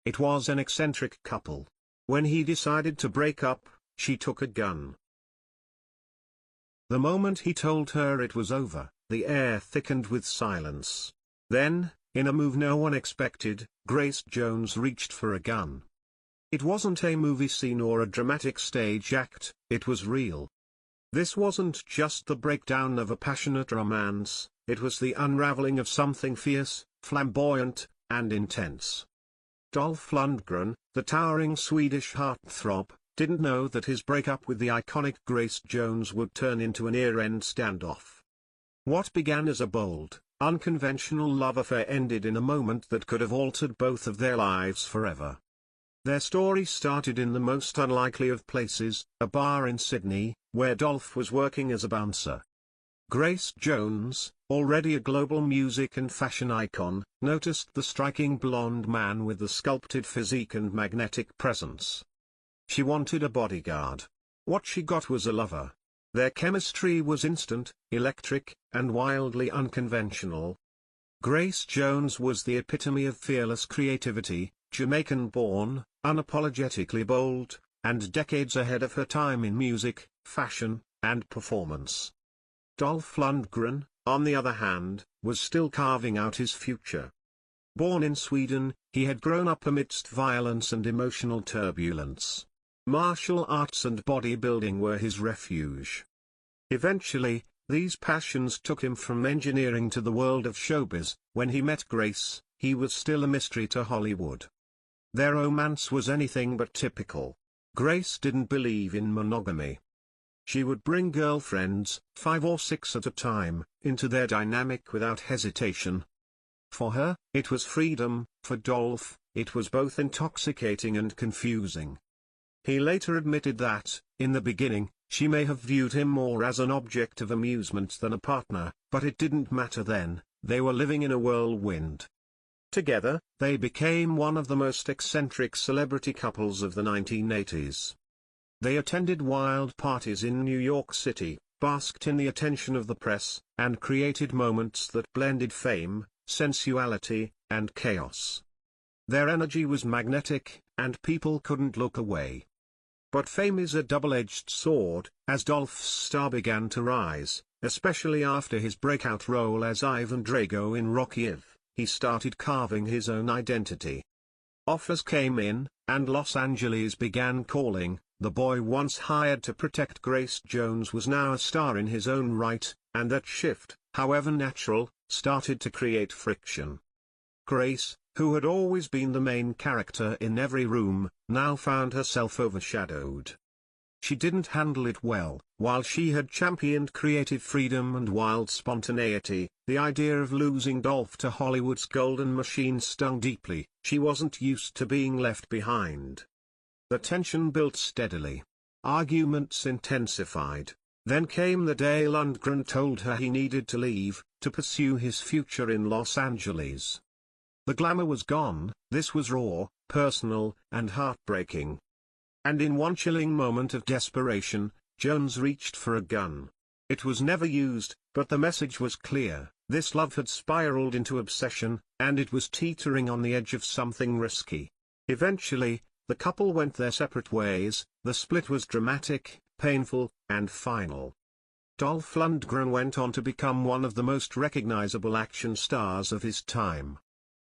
It was an eccentric couple. When he decided to break up, she took a gun. The moment he told her it was over, the air thickened with silence. Then, in a move no one expected, Grace Jones reached for a gun. It wasn't a movie scene or a dramatic stage act, it was real. This wasn't just the breakdown of a passionate romance, it was the unraveling of something fierce, flamboyant, and intense. Dolph Lundgren, the towering Swedish heartthrob, didn't know that his breakup with the iconic Grace Jones would turn into an year-end standoff. What began as a bold, unconventional love affair ended in a moment that could have altered both of their lives forever. Their story started in the most unlikely of places, a bar in Sydney, where Dolph was working as a bouncer. Grace Jones, already a global music and fashion icon, noticed the striking blonde man with the sculpted physique and magnetic presence. She wanted a bodyguard. What she got was a lover. Their chemistry was instant, electric, and wildly unconventional. Grace Jones was the epitome of fearless creativity, Jamaican-born, unapologetically bold, and decades ahead of her time in music, fashion, and performance. Dolph Lundgren, on the other hand, was still carving out his future. Born in Sweden, he had grown up amidst violence and emotional turbulence. Martial arts and bodybuilding were his refuge. Eventually, these passions took him from engineering to the world of showbiz. When he met Grace, he was still a mystery to Hollywood. Their romance was anything but typical. Grace didn't believe in monogamy. She would bring girlfriends, 5 or 6 at a time, into their dynamic without hesitation. For her, it was freedom; for Dolph, it was both intoxicating and confusing. He later admitted that, in the beginning, she may have viewed him more as an object of amusement than a partner, but it didn't matter then, they were living in a whirlwind. Together, they became one of the most eccentric celebrity couples of the 1980s. They attended wild parties in New York City, basked in the attention of the press, and created moments that blended fame, sensuality, and chaos. Their energy was magnetic, and people couldn't look away. But fame is a double-edged sword. As Dolph's star began to rise, especially after his breakout role as Ivan Drago in Rocky V, he started carving his own identity. Offers came in, and Los Angeles began calling. The boy once hired to protect Grace Jones was now a star in his own right, and that shift, however natural, started to create friction. Grace, who had always been the main character in every room, now found herself overshadowed. She didn't handle it well. While she had championed creative freedom and wild spontaneity, the idea of losing Dolph to Hollywood's golden machine stung deeply. She wasn't used to being left behind. The tension built steadily. Arguments intensified. Then came the day Lundgren told her he needed to leave, to pursue his future in Los Angeles. The glamour was gone. This was raw, personal, and heartbreaking. And in one chilling moment of desperation, Jones reached for a gun. It was never used, but the message was clear. This love had spiraled into obsession, and it was teetering on the edge of something risky. Eventually, the couple went their separate ways. The split was dramatic, painful, and final. Dolph Lundgren went on to become one of the most recognizable action stars of his time.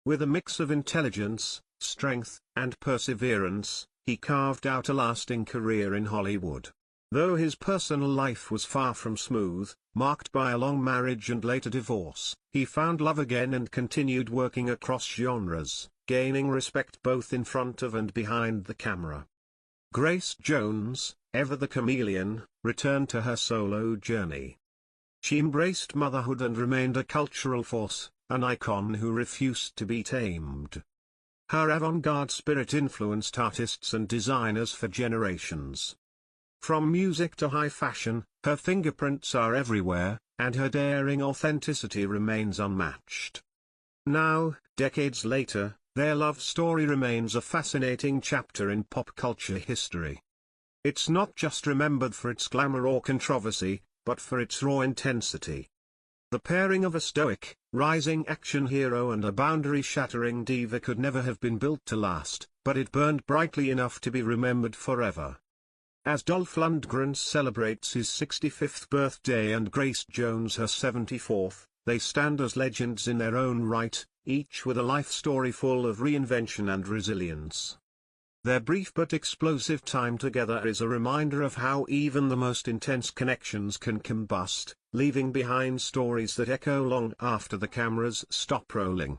With a mix of intelligence, strength, and perseverance, he carved out a lasting career in Hollywood. Though his personal life was far from smooth, marked by a long marriage and later divorce, he found love again and continued working across genres, gaining respect both in front of and behind the camera. Grace Jones, ever the chameleon, returned to her solo journey. She embraced motherhood and remained a cultural force, an icon who refused to be tamed. Her avant-garde spirit influenced artists and designers for generations. From music to high fashion, her fingerprints are everywhere, and her daring authenticity remains unmatched. Now, decades later, their love story remains a fascinating chapter in pop culture history. It's not just remembered for its glamour or controversy, but for its raw intensity. The pairing of a stoic, rising action hero and a boundary-shattering diva could never have been built to last, but it burned brightly enough to be remembered forever. As Dolph Lundgren celebrates his 65th birthday and Grace Jones her 74th, they stand as legends in their own right, each with a life story full of reinvention and resilience. Their brief but explosive time together is a reminder of how even the most intense connections can combust, leaving behind stories that echo long after the cameras stop rolling.